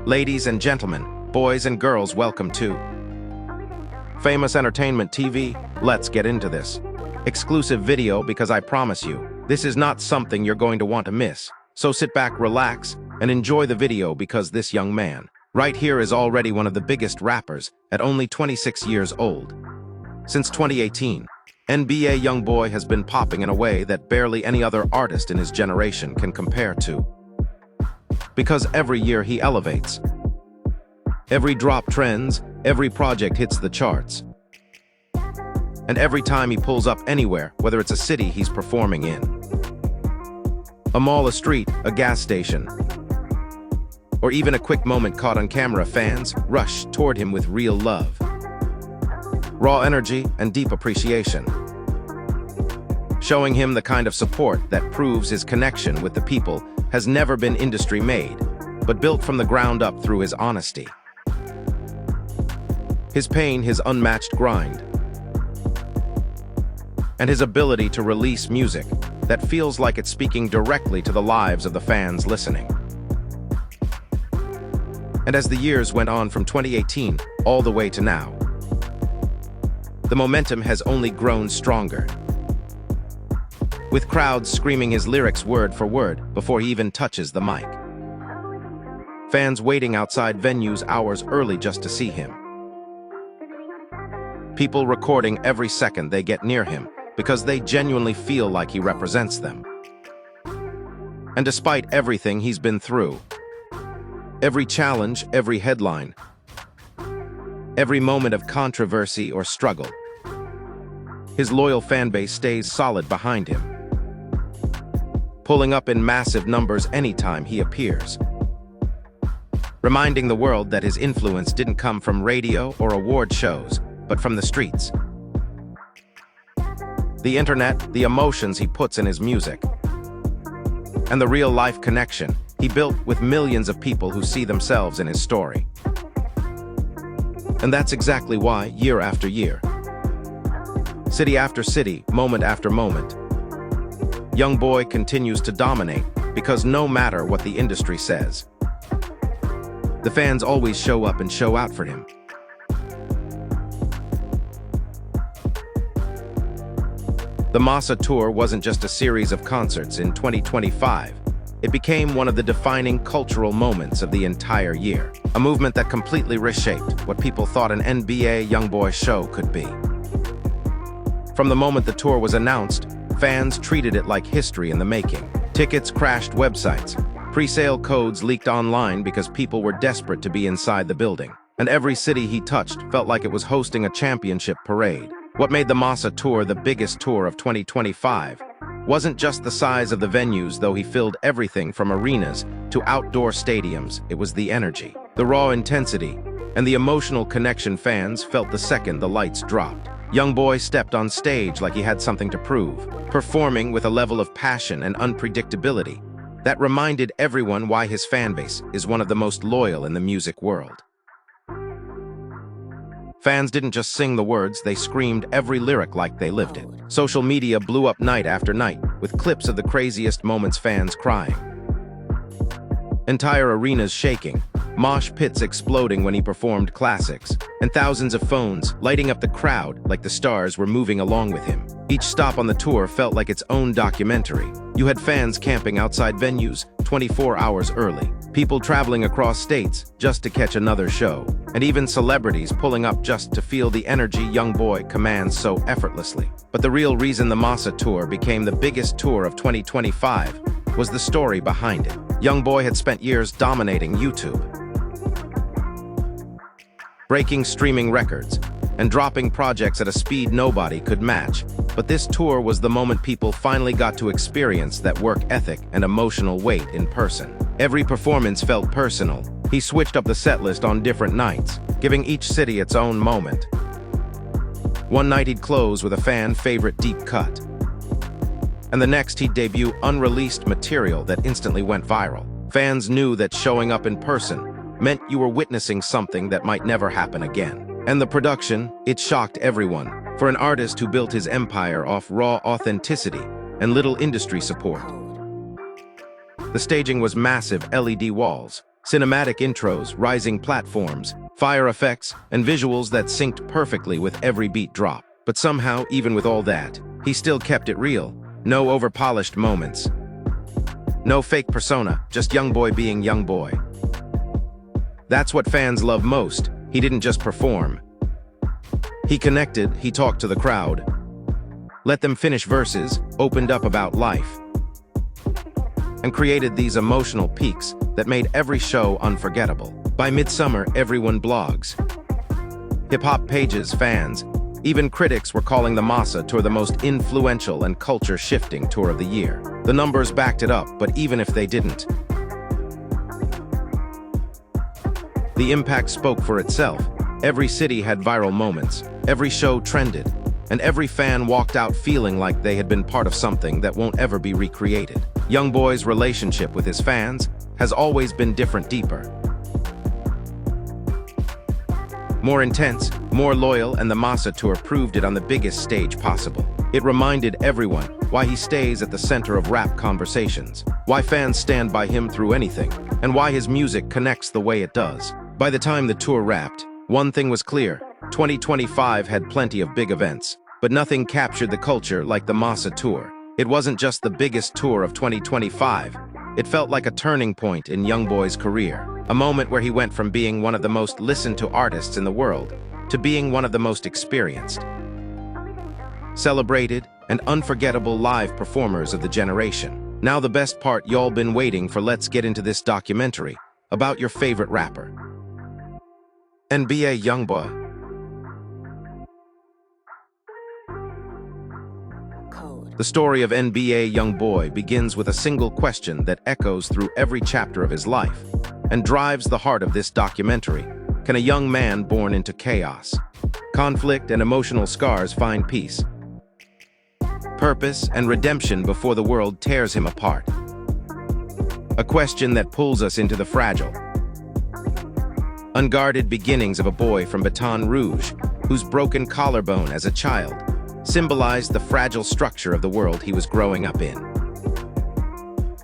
Ladies and gentlemen, boys and girls, welcome to Famous Entertainment TV. Let's get into this exclusive video because I promise you, this is not something you're going to want to miss. So sit back, relax, and enjoy the video because this young man right here is already one of the biggest rappers at only 26 years old. Since 2018, NBA Youngboy has been popping in a way that barely any other artist in his generation can compare to. Because every year he elevates. Every drop trends, every project hits the charts. And every time he pulls up anywhere, whether it's a city he's performing in, a mall, a street, a gas station, or even a quick moment caught on camera, fans rush toward him with real love, raw energy, and deep appreciation, showing him the kind of support that proves his connection with the people has never been industry-made, but built from the ground up through his honesty, his pain, his unmatched grind, and his ability to release music that feels like it's speaking directly to the lives of the fans listening. And as the years went on from 2018 all the way to now, the momentum has only grown stronger, with crowds screaming his lyrics word for word before he even touches the mic. Fans waiting outside venues hours early just to see him. People recording every second they get near him because they genuinely feel like he represents them. And despite everything he's been through, every challenge, every headline, every moment of controversy or struggle, his loyal fan base stays solid behind him, pulling up in massive numbers anytime he appears, reminding the world that his influence didn't come from radio or award shows, but from the streets, the internet, the emotions he puts in his music, and the real-life connection he built with millions of people who see themselves in his story. And that's exactly why, year after year, city after city, moment after moment, Youngboy continues to dominate because no matter what the industry says, the fans always show up and show out for him. The Massa Tour wasn't just a series of concerts in 2025. It became one of the defining cultural moments of the entire year, a movement that completely reshaped what people thought an NBA Youngboy show could be. From the moment the tour was announced, fans treated it like history in the making. Tickets crashed websites, pre-sale codes leaked online because people were desperate to be inside the building, and every city he touched felt like it was hosting a championship parade. What made the Massa Tour the biggest tour of 2025 wasn't just the size of the venues, though he filled everything from arenas to outdoor stadiums. It was the energy, the raw intensity, and the emotional connection fans felt the second the lights dropped. Youngboy stepped on stage like he had something to prove, performing with a level of passion and unpredictability that reminded everyone why his fanbase is one of the most loyal in the music world. Fans didn't just sing the words, they screamed every lyric like they lived it. Social media blew up night after night, with clips of the craziest moments, fans crying, entire arenas shaking, mosh pits exploding when he performed classics, and thousands of phones lighting up the crowd like the stars were moving along with him. Each stop on the tour felt like its own documentary. You had fans camping outside venues 24 hours early, people traveling across states just to catch another show, and even celebrities pulling up just to feel the energy Youngboy commands so effortlessly. But the real reason the Massa Tour became the biggest tour of 2025 was the story behind it. Youngboy had spent years dominating YouTube, breaking streaming records, and dropping projects at a speed nobody could match. But this tour was the moment people finally got to experience that work ethic and emotional weight in person. Every performance felt personal. He switched up the set list on different nights, giving each city its own moment. One night he'd close with a fan-favorite deep cut, and the next he'd debut unreleased material that instantly went viral. Fans knew that showing up in person meant you were witnessing something that might never happen again. And the production, it shocked everyone. For an artist who built his empire off raw authenticity and little industry support, the staging was massive LED walls, Cinematic intros, rising platforms, fire effects, and visuals that synced perfectly with every beat drop. But somehow, even with all that, he still kept it real. No overpolished moments. No fake persona, just Youngboy being Youngboy. That's what fans love most. He didn't just perform. He connected, he talked to the crowd. Let them finish verses, opened up about life, and created these emotional peaks that made every show unforgettable. By midsummer, everyone blogs. Hip-hop pages, fans, even critics were calling the Massa Tour the most influential and culture-shifting tour of the year. The numbers backed it up, but even if they didn't, the impact spoke for itself. Every city had viral moments, every show trended, and every fan walked out feeling like they had been part of something that won't ever be recreated. Youngboy's relationship with his fans has always been different, deeper. More intense, more loyal, and the Massa Tour proved it on the biggest stage possible. It reminded everyone why he stays at the center of rap conversations, why fans stand by him through anything, and why his music connects the way it does. By the time the tour wrapped, one thing was clear: 2025 had plenty of big events, but nothing captured the culture like the Massa Tour. It wasn't just the biggest tour of 2025. It felt like a turning point in Youngboy's career, a moment where he went from being one of the most listened to artists in the world to being one of the most experienced, celebrated, and unforgettable live performers of the generation. Now the best part y'all been waiting for. Let's get into this documentary about your favorite rapper, NBA Youngboy. The story of NBA Youngboy begins with a single question that echoes through every chapter of his life and drives the heart of this documentary. Can a young man born into chaos, conflict, and emotional scars find peace, purpose, and redemption before the world tears him apart? A question that pulls us into the fragile, unguarded beginnings of a boy from Baton, Rouge, whose broken collarbone as a child symbolized the fragile structure of the world he was growing up in.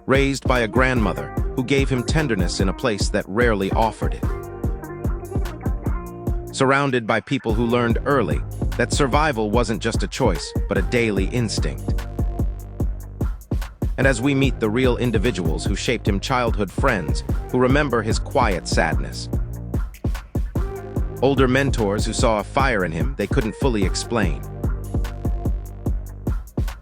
Raised by a grandmother who gave him tenderness in a place that rarely offered it. Surrounded by people who learned early that survival wasn't just a choice, but a daily instinct. And as we meet the real individuals who shaped him, childhood friends who remember his quiet sadness, older mentors who saw a fire in him they couldn't fully explain,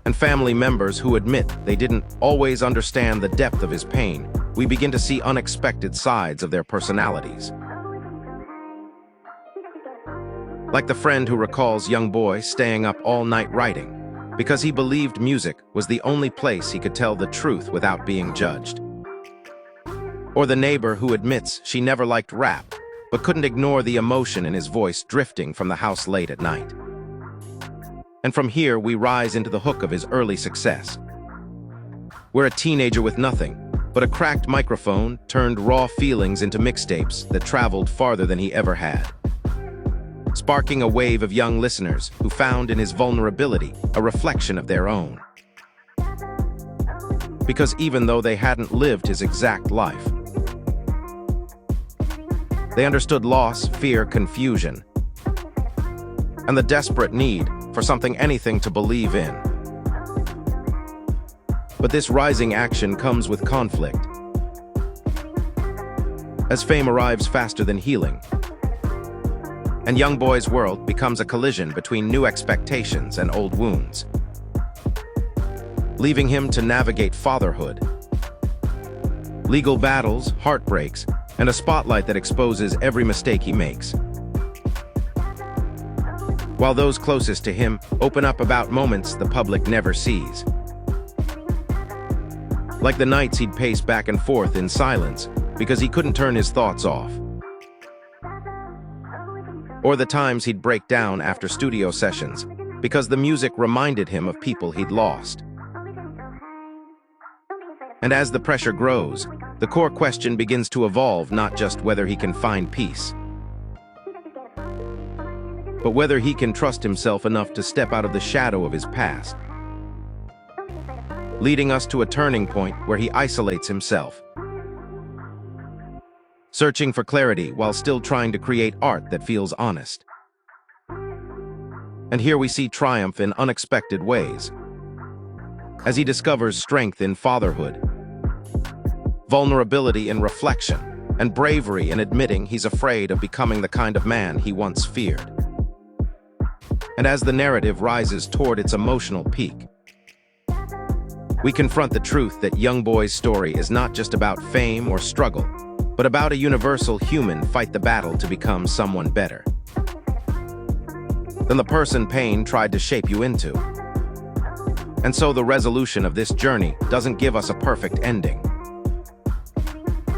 and family members who admit they didn't always understand the depth of his pain, we begin to see unexpected sides of their personalities. Like the friend who recalls Youngboy staying up all night writing because he believed music was the only place he could tell the truth without being judged. Or the neighbor who admits she never liked rap but couldn't ignore the emotion in his voice drifting from the house late at night. And from here, we rise into the hook of his early success. We're a teenager with nothing but a cracked microphone turned raw feelings into mixtapes that traveled farther than he ever had, sparking a wave of young listeners who found in his vulnerability a reflection of their own. Because even though they hadn't lived his exact life, they understood loss, fear, confusion, and the desperate need for something, anything to believe in. But this rising action comes with conflict, as fame arrives faster than healing, and Youngboy's world becomes a collision between new expectations and old wounds, leaving him to navigate fatherhood, legal battles, heartbreaks, and a spotlight that exposes every mistake he makes, while those closest to him open up about moments the public never sees. Like the nights he'd pace back and forth in silence because he couldn't turn his thoughts off. Or the times he'd break down after studio sessions because the music reminded him of people he'd lost. And as the pressure grows, the core question begins to evolve, not just whether he can find peace, but whether he can trust himself enough to step out of the shadow of his past, leading us to a turning point where he isolates himself, searching for clarity while still trying to create art that feels honest. And here we see triumph in unexpected ways, as he discovers strength in fatherhood, vulnerability in reflection, and bravery in admitting he's afraid of becoming the kind of man he once feared. And as the narrative rises toward its emotional peak, we confront the truth that Youngboy's story is not just about fame or struggle, but about a universal human fight the battle to become someone better than the person pain tried to shape you into. And so the resolution of this journey doesn't give us a perfect ending,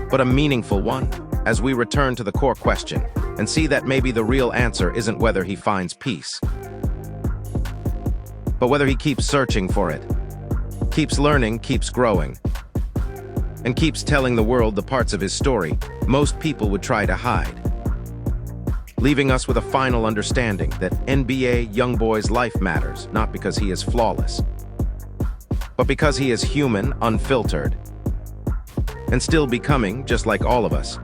but a meaningful one, as we return to the core question and see that maybe the real answer isn't whether he finds peace, but whether he keeps searching for it, keeps learning, keeps growing, and keeps telling the world the parts of his story most people would try to hide, leaving us with a final understanding that NBA Youngboy's life matters not because he is flawless, but because he is human, unfiltered, and still becoming just like all of us.